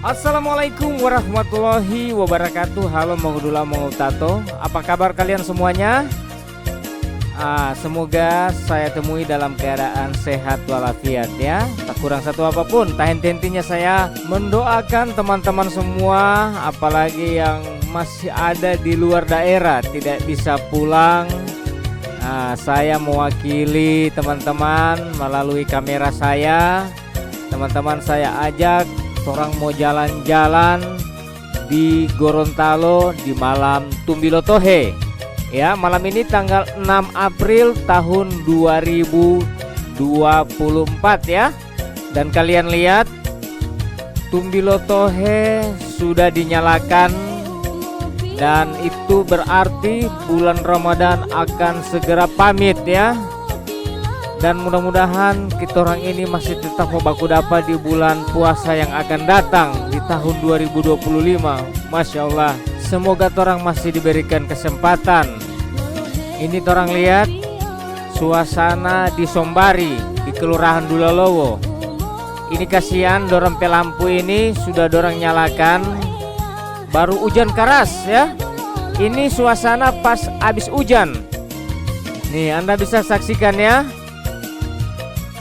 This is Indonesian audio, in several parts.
Assalamualaikum warahmatullahi wabarakatuh. Halo Mangudula Mangutato, apa kabar kalian semuanya? Semoga saya temui dalam keadaan sehat walafiat ya. Tak kurang satu apapun. Tak henti-hentinya saya mendoakan teman-teman semua, apalagi yang masih ada di luar daerah, tidak bisa pulang. Saya mewakili teman-teman melalui kamera saya. Teman-teman saya ajak orang mau jalan-jalan di Gorontalo di malam Tumbilo Tohe. Ya, malam ini tanggal 6 April tahun 2024 ya. Dan kalian lihat Tumbilo Tohe sudah dinyalakan, dan itu berarti bulan Ramadan akan segera pamit ya. Dan mudah-mudahan kita orang ini masih tetap baku dapat di bulan puasa yang akan datang di tahun 2025. Masya Allah, semoga orang masih diberikan kesempatan. Ini orang lihat suasana di Sombari, di Kelurahan Dulalowo. Ini kasihan dorong lampu ini sudah dorong nyalakan, baru hujan keras ya. Ini suasana pas habis hujan. Nih Anda bisa saksikan ya,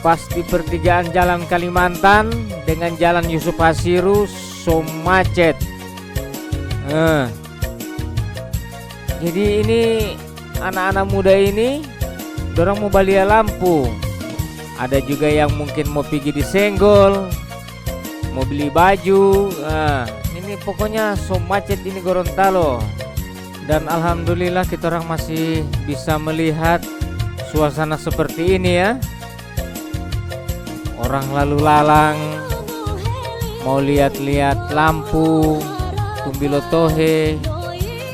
pas di pertigaan Jalan Kalimantan dengan Jalan Yusuf Hasiru, so macet. Jadi ini anak-anak muda ini dorang mau balia lampu. Ada juga yang mungkin mau pergi disenggol, mau beli baju. Ini pokoknya so macet ini Gorontalo. Dan alhamdulillah kita orang masih bisa melihat suasana seperti ini ya. Orang lalu lalang mau lihat-lihat lampu Tumbilo Tohe,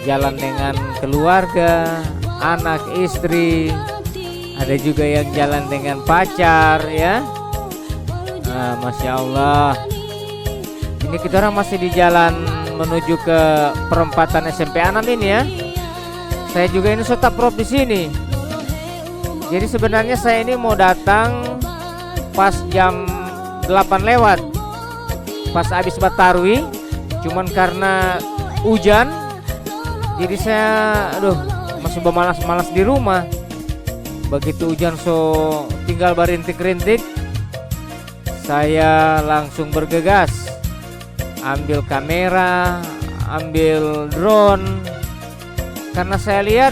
jalan dengan keluarga, anak istri, ada juga yang jalan dengan pacar ya. Masya Allah. Ini kita orang masih di jalan menuju ke perempatan SMP 6 ini ya. Saya juga ini tetap prop di sini. Jadi sebenarnya saya ini mau datang pas jam 8 lewat, pas habis Batarwi, cuman karena hujan jadi saya masih bermalas-malas di rumah. Begitu hujan so tinggal berintik-rintik, saya langsung bergegas ambil kamera, ambil drone, karena saya lihat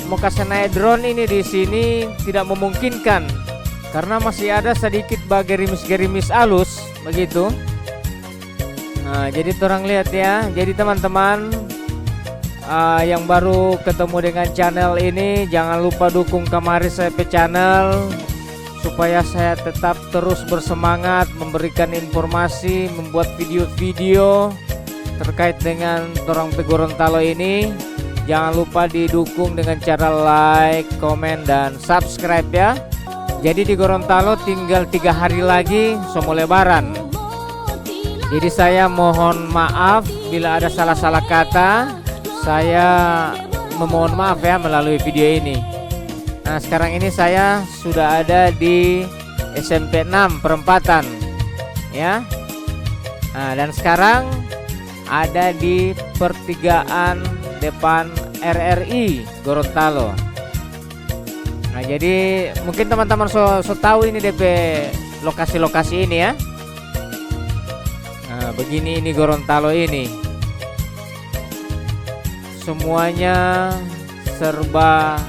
mau kasih naik drone ini di sini tidak memungkinkan karena masih ada sedikit gerimis-gerimis halus begitu. Jadi orang lihat ya. Jadi teman-teman yang baru ketemu dengan channel ini, jangan lupa dukung kemari saya pe channel supaya saya tetap terus bersemangat memberikan informasi, membuat video-video terkait dengan orang pe Gorontalo ini. Jangan lupa didukung dengan cara like, komen, dan subscribe ya. Jadi di Gorontalo tinggal 3 hari lagi mau lebaran. Jadi saya mohon maaf bila ada salah-salah kata. Saya memohon maaf ya melalui video ini. Nah sekarang ini saya sudah ada di SMP 6 perempatan ya. Dan sekarang ada di pertigaan depan RRI Gorontalo. Jadi mungkin teman-teman so tahu ini DP lokasi-lokasi ini ya. Begini ini Gorontalo ini. Semuanya serba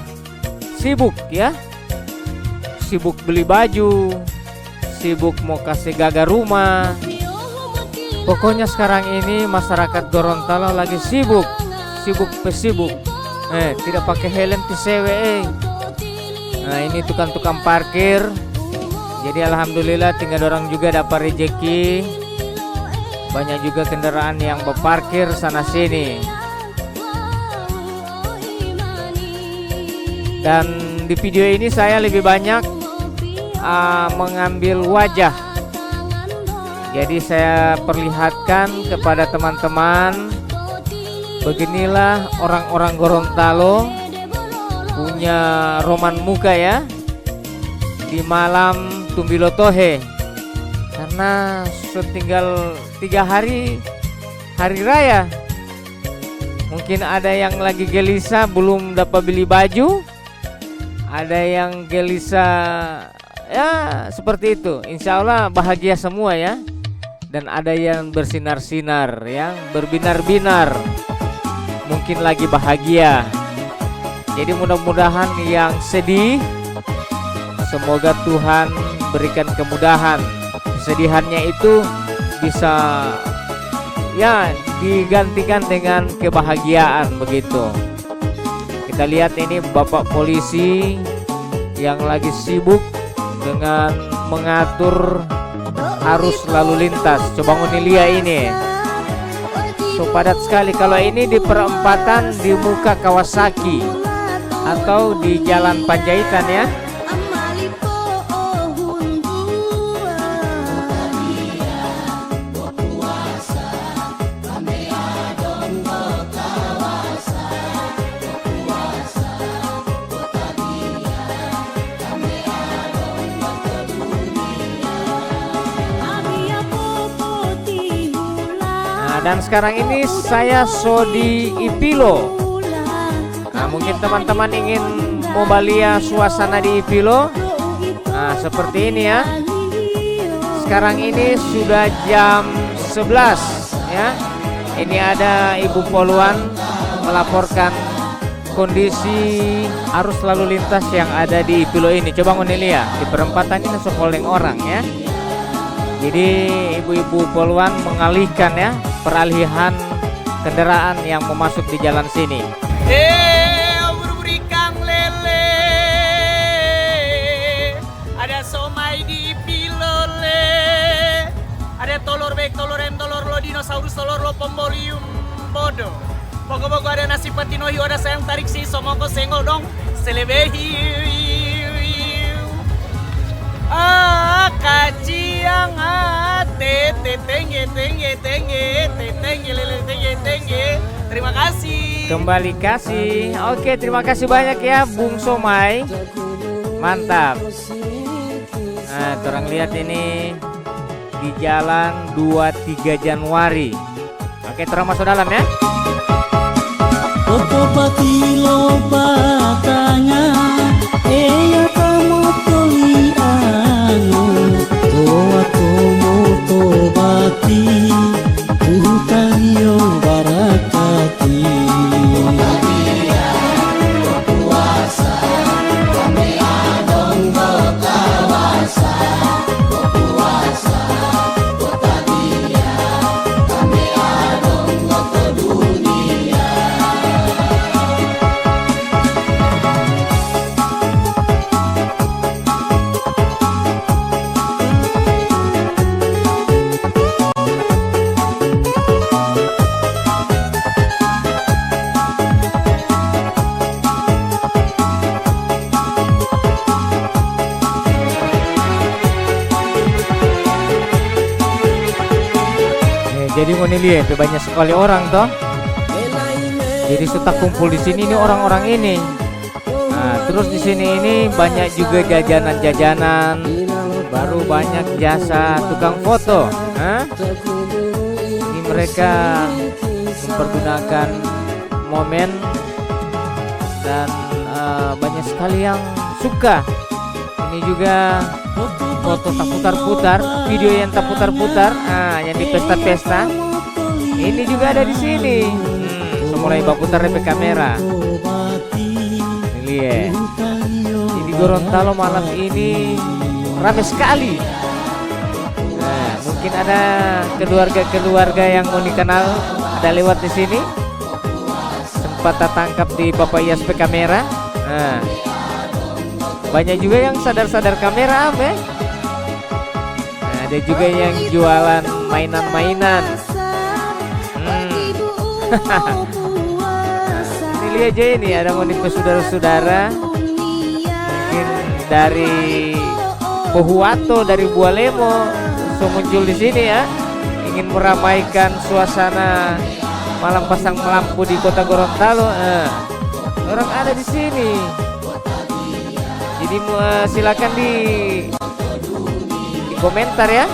sibuk ya. Sibuk beli baju, sibuk mau kasih gagar rumah. Pokoknya sekarang ini masyarakat Gorontalo lagi sibuk. Tidak pakai helm tisewe. Nah ini tukang-tukang parkir. Jadi alhamdulillah tinggal orang juga dapat rezeki. Banyak juga kendaraan yang berparkir sana sini. Dan di video ini saya lebih banyak mengambil wajah. Jadi saya perlihatkan kepada teman-teman, beginilah orang-orang Gorontalo punya roman muka ya di malam Tumbilo Tohe. Karena karena setinggal 3 hari raya. Mungkin ada yang lagi gelisah belum dapat beli baju, ada yang gelisah ya seperti itu. Insya Allah bahagia semua ya. Dan ada yang bersinar-sinar, yang berbinar-binar, mungkin lagi bahagia. Jadi mudah-mudahan yang sedih, semoga Tuhan berikan kemudahan. Kesedihannya itu bisa ya digantikan dengan kebahagiaan begitu. Kita lihat ini Bapak polisi yang lagi sibuk dengan mengatur arus lalu lintas. Coba ngonilia ini. So padat sekali. Kalau ini di perempatan di muka Kawasaki atau di Jalan Panjaitan ya. Dan sekarang ini saya di Ipilo. Nah, mungkin teman-teman ingin mobalia suasana di Ipilo. Nah, seperti ini ya. Sekarang ini sudah jam 11 ya. Ini ada Ibu Poluan melaporkan kondisi arus lalu lintas yang ada di Ipilo ini. Coba ngonilia di perempatan ini sekoleng orang ya. Jadi ibu-ibu poluan mengalihkan ya peralihan kendaraan yang mau masuk di jalan sini. Buru-buru ikan lele, ada somai di pilole, ada tolor bek, tolor em, tolor lo dinosaurus, tolor lo pombolium bodoh. Pokok-pokok ada nasi patinohi, ada sayang tarik si somoko senggol dong, selebehi. Kaciang tenge lele. Terima kasih. Kembali kasih. Oke, terima kasih banyak ya Bung Somai. Mantap. Nah, orang lihat ini di jalan 23 Januari. Oke, terus masuk dalam ya. Opo pati lo batanya, eya kamu toli anu, toa tomo to bati, tutanyo barakati. Puasa, kami adong bekawasa, puasa, kota dia, kami adong ke dunia. Jadi mau lihat banyak sekali orang toh. Jadi sudah kumpul di sini ini orang-orang ini. Nah, terus di sini ini banyak juga jajanan-jajanan, baru banyak jasa tukang foto. Ini mereka mempergunakan momen dan banyak sekali yang suka. Ini juga foto tak putar-putar, video yang tak putar-putar, yang di pesta-pesta. Ini juga ada di sini. Mulai putar dari kamera. Ini lihat. Di Gorontalo malam ini ramai sekali. Nah, mungkin ada keluarga-keluarga yang mau dikenal ada lewat di sini. Sempat tertangkap di Bapak ISP kamera. Nah, banyak juga yang sadar-sadar kamera apa? Nah, ada juga yang jualan mainan-mainan. Ini lihat aja ini ada monipes saudara-saudara. Mungkin dari Pohuwato, dari Bualemo, so muncul di sini ya. Ingin meramaikan suasana Malam Pasang Lampu di Kota Gorontalo. Orang ada di sini. Jadi silakan di komentar ya.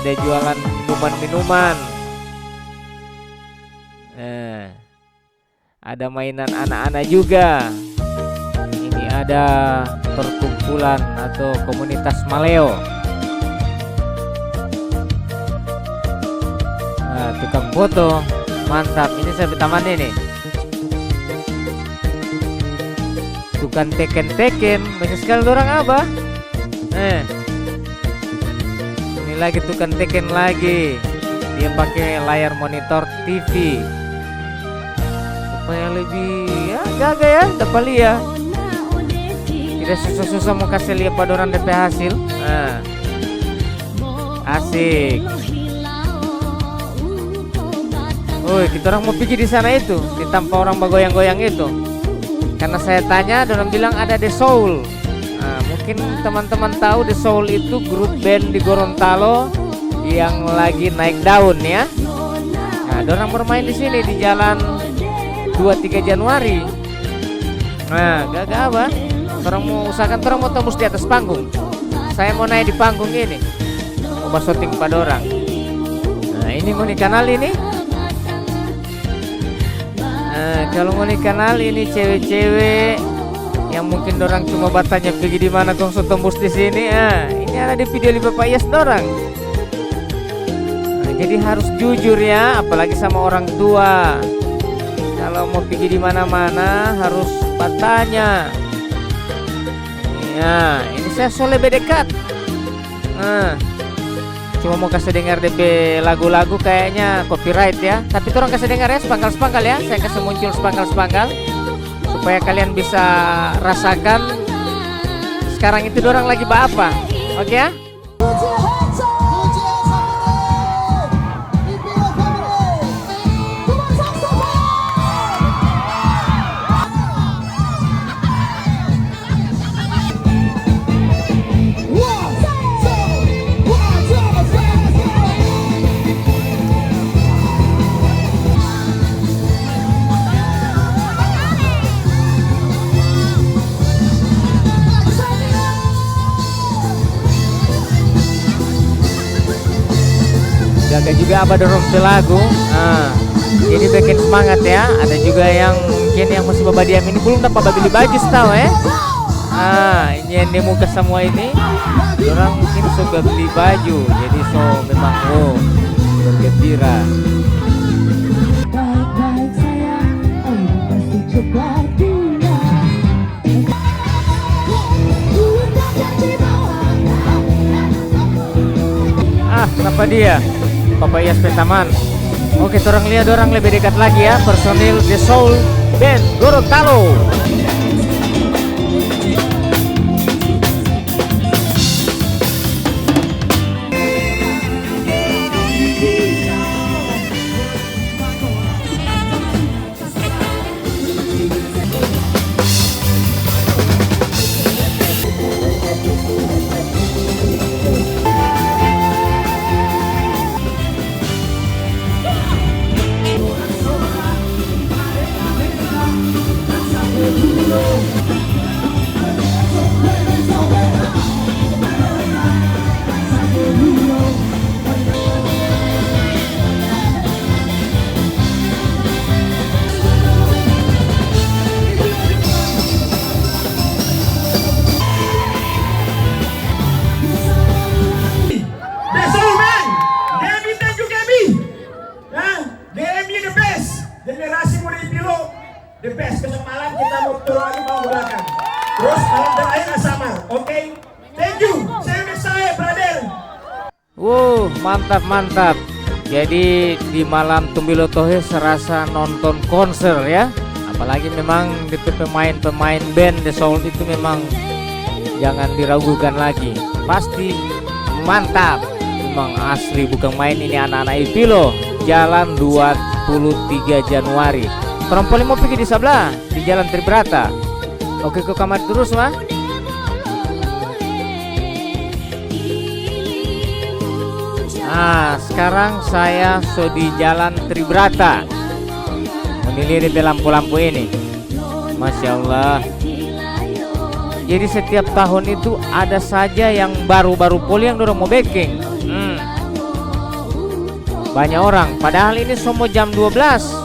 ada jualan minuman-minuman. Ada mainan anak-anak juga. Ini ada perkumpulan atau komunitas maleo. Tukang foto, mantap. Ini saya berteman ini. Tukang teken-teken, banyak sekali orang apa? Ini lagi tukang teken lagi. Dia pakai layar monitor TV supaya lebih jaga ya, dapat lihat. Tidak susah-susah mau kasih lihat pada orang DP hasil. Asik. Kita orang mau pergi di sana itu, di tanpa orang bergoyang-goyang itu. Karena saya tanya, orang bilang ada The Soul. Mungkin teman-teman tahu The Soul itu grup band di Gorontalo yang lagi naik daun ya. Orang bermain di sini di jalan 23 Januari. Gak apa. Orang mau usahakan, orang mau tembus di atas panggung. Saya mau naik di panggung ini, mau syuting pada orang. Ini mau di kanal ini. Kalau mau di kanal ini cewek-cewek yang mungkin orang cuma bertanya pergi di mana kong tembus di sini. Ini ada di video di Bapak Yes dorang. Jadi harus jujur ya, apalagi sama orang tua. Kalau mau pergi di mana-mana harus bertanya. Ini saya soalnya bedekat. Cuma mau kasih dengar DP lagu-lagu kayaknya copyright ya. Tapi orang kasih dengar ya sepangkal-sepangkal ya. Saya kasih muncul sepangkal-sepangkal supaya kalian bisa rasakan sekarang itu orang lagi apa. Oke ya? Jaga juga apa dorong lagu. Jadi bikin semangat ya. Ada juga yang mungkin yang masih babadiam ini belum dapat beli baju tahu ya. Ini yang di muka semua ini orang mungkin suka beli baju. Jadi memang bergembira. Baik-baik sayang, orang pasti coba dia. Kenapa dia? Bapak Yes Petaman. Oke, orang lihat orang lebih dekat lagi ya. Personil The Soul Band Gorontalo. The best, besok malam kita mau turun lagi mau belakang. Terus malam terakhir Asamar, oke? Thank you, saya brother. Mantap. Jadi di malam Tumbilo Tohe serasa nonton konser ya. Apalagi memang di pemain-pemain band The Soul itu memang jangan diragukan lagi. Pasti mantap. Memang asli bukan main ini anak-anak IP loh. Jalan 23 Januari. Trompoli mau pergi di sebelah di Jalan Tribrata. Oke, ke kamar terus mah. Sekarang saya di Jalan Tribrata. Menilai di lampu-lampu ini. Masya Allah. Jadi setiap tahun itu ada saja yang baru-baru poli yang dorong mau backing. banyak orang. Padahal ini semua jam 12.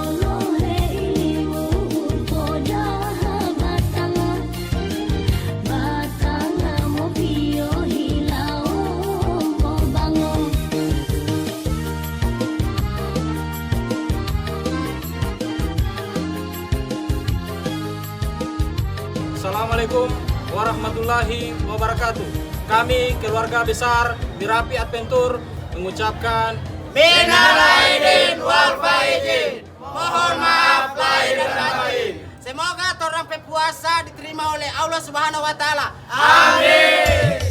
Assalamualaikum warahmatullahi wabarakatuh. Kami keluarga besar Mirapi Adventure mengucapkan Minal aidin wal faizin. Mohon maaf lahir dan batin. Semoga orang puasa diterima oleh Allah Subhanahu wa taala. Amin.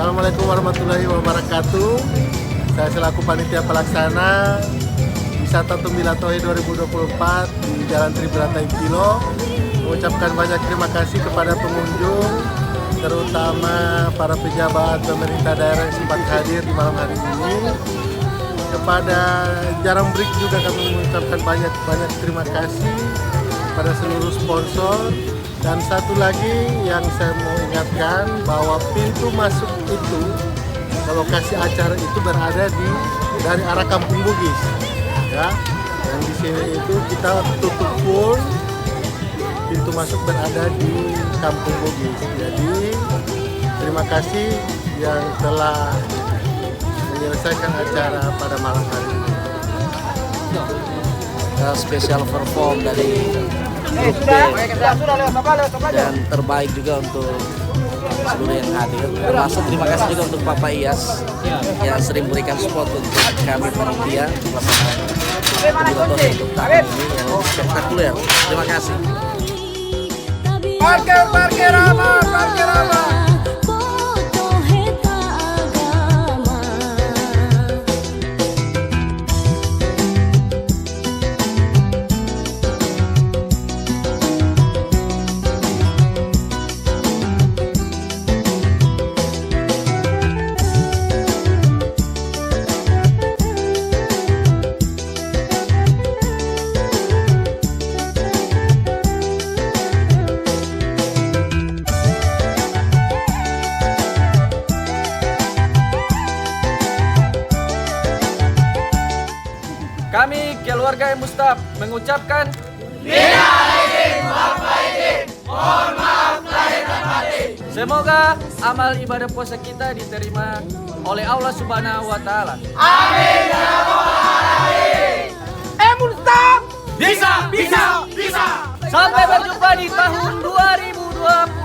Assalamualaikum warahmatullahi wabarakatuh. Saya selaku panitia pelaksana wisata Tumbilo Tohe 2024 di Jalan Tribrata Impilo mengucapkan banyak terima kasih kepada pengunjung, terutama para pejabat pemerintah daerah yang sempat hadir di malam hari ini. Kepada Jarang Break juga kami mengucapkan banyak terima kasih kepada seluruh sponsor. Dan satu lagi yang saya mau ingatkan bahwa pintu masuk itu ke lokasi acara itu berada dari arah Kampung Bugis, ya. Dan di sini itu kita tutup full, pintu masuk berada di Kampung Bugis. Jadi terima kasih yang telah menyelesaikan acara pada malam hari ini. Spesial perform dari grup B dan terbaik juga untuk seluruh yang hadir. Termasuk terima kasih juga untuk Bapak Iyas yang sering berikan support untuk kami panitia Tumbilo Tohe untuk tahun ini yang spektakuler. Terima kasih. Parkir aman. kami keluarga Mustaf mengucapkan Mohon maaf lahir dan batin. semoga amal ibadah puasa kita diterima oleh Allah Subhanahu wa taala. Amin ya rabbal alamin. Mustaf Bisa. sampai berjumpa di tahun 2025.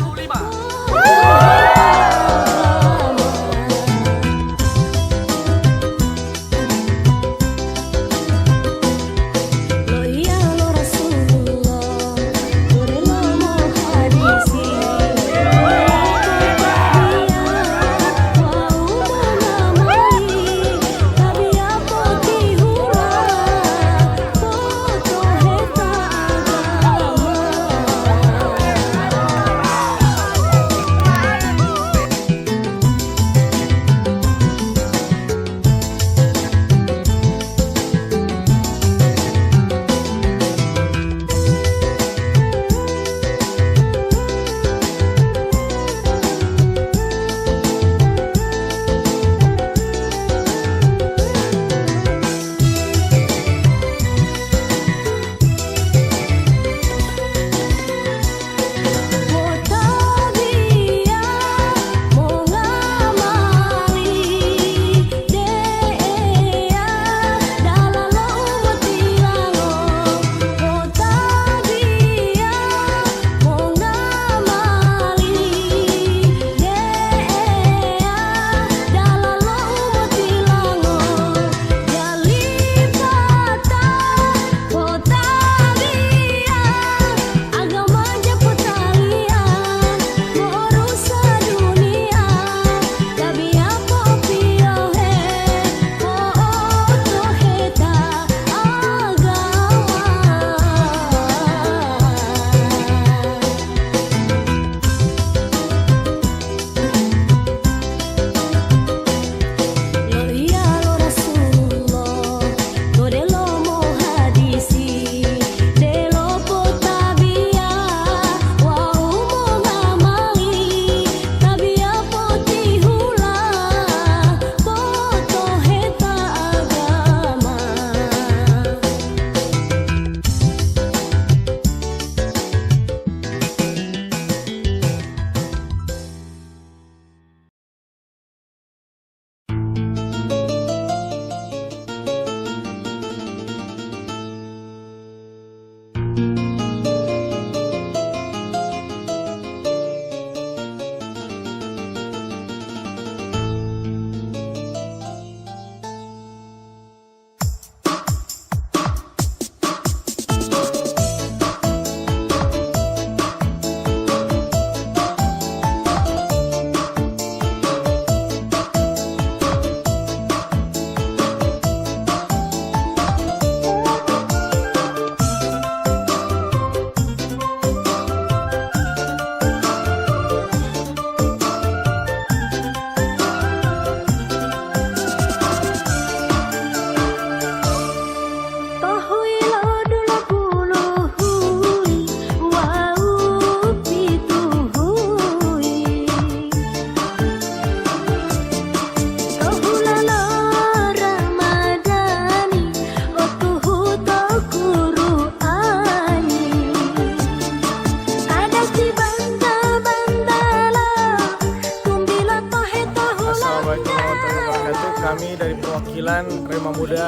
Assalamualaikum warahmatullahi wabarakatuh. Kami dari perwakilan Rema Muda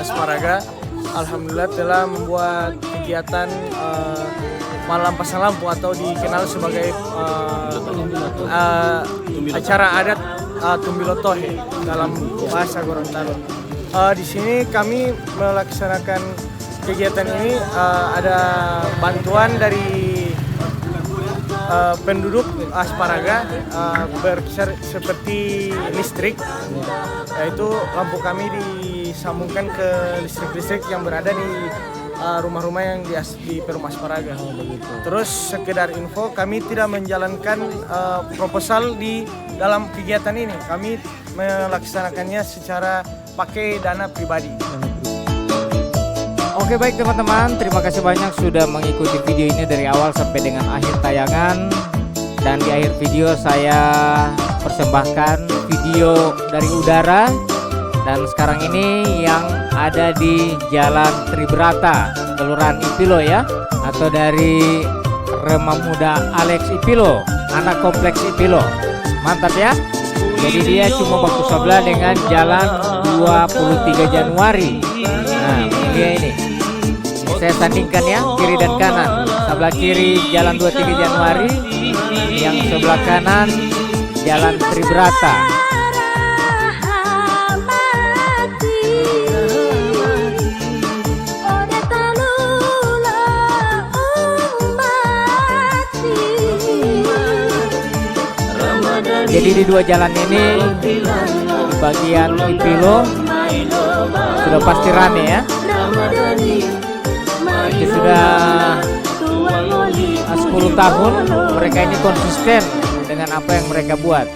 Asparaga, alhamdulillah telah membuat kegiatan Malam Pasang Lampu atau dikenal sebagai acara adat Tumbilo Tohe dalam bahasa Gorontalo. Di sini kami melaksanakan kegiatan ini ada bantuan dari penduduk Asparaga berkisar seperti listrik, yaitu lampu kami disambungkan ke listrik-listrik yang berada di rumah-rumah yang di Perum Asparaga. Terus sekedar info, kami tidak menjalankan proposal di dalam kegiatan ini. Kami melaksanakannya secara pakai dana pribadi. Oke, baik teman-teman, terima kasih banyak sudah mengikuti video ini dari awal sampai dengan akhir tayangan. Dan di akhir video saya persembahkan video dari udara. Dan sekarang ini yang ada di Jalan Tribrata, Kelurahan Ipilo ya, atau dari Rema Muda Alex Ipilo, anak kompleks Ipilo. Mantap ya. Jadi dia cuma baku sebelah dengan Jalan 23 Januari. Nah, ini dia ini. Saya sandingkan ya, kiri dan kanan. Sebelah kiri Jalan 23 Januari, yang sebelah kanan Jalan Tribrata. Jadi di dua jalan ini, di bagian Ipilo sudah pasti rame ya. Itu sudah 10 tahun mereka ini konsisten dengan apa yang mereka buat.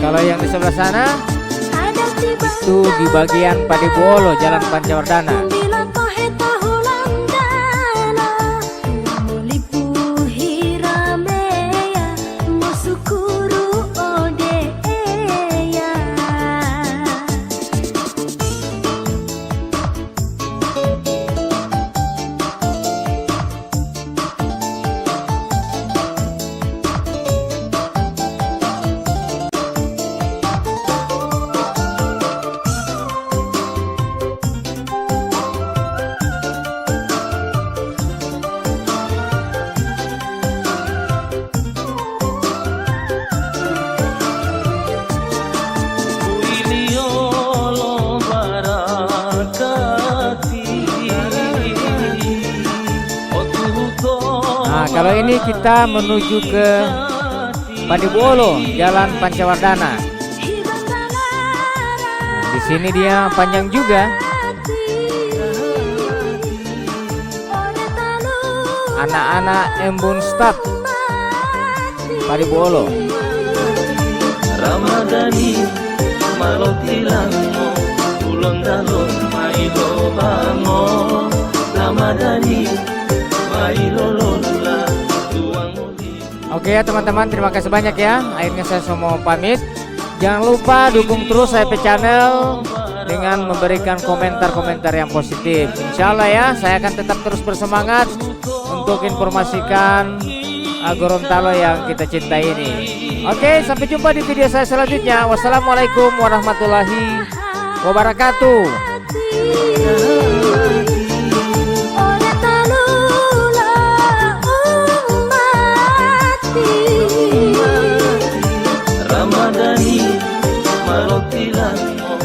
Kalau yang di sebelah sana itu di bagian Padebolo, Jalan Pancawardana. Kalau ini kita menuju ke Padebolo, Jalan Pancawardana. Di sini dia panjang juga. Anak-anak Embun Stad Padebolo. Ramadhani malotilango ulondalo mailo bango Ramadhani mailolola. Oke ya teman-teman, terima kasih banyak ya. Akhirnya saya semua pamit. Jangan lupa dukung terus IP Channel dengan memberikan komentar-komentar yang positif. Insya Allah ya, saya akan tetap terus bersemangat untuk informasikan Gorontalo yang kita cintai ini. Oke, sampai jumpa di video saya selanjutnya. Wassalamualaikum warahmatullahi wabarakatuh. Ramadhani malotilango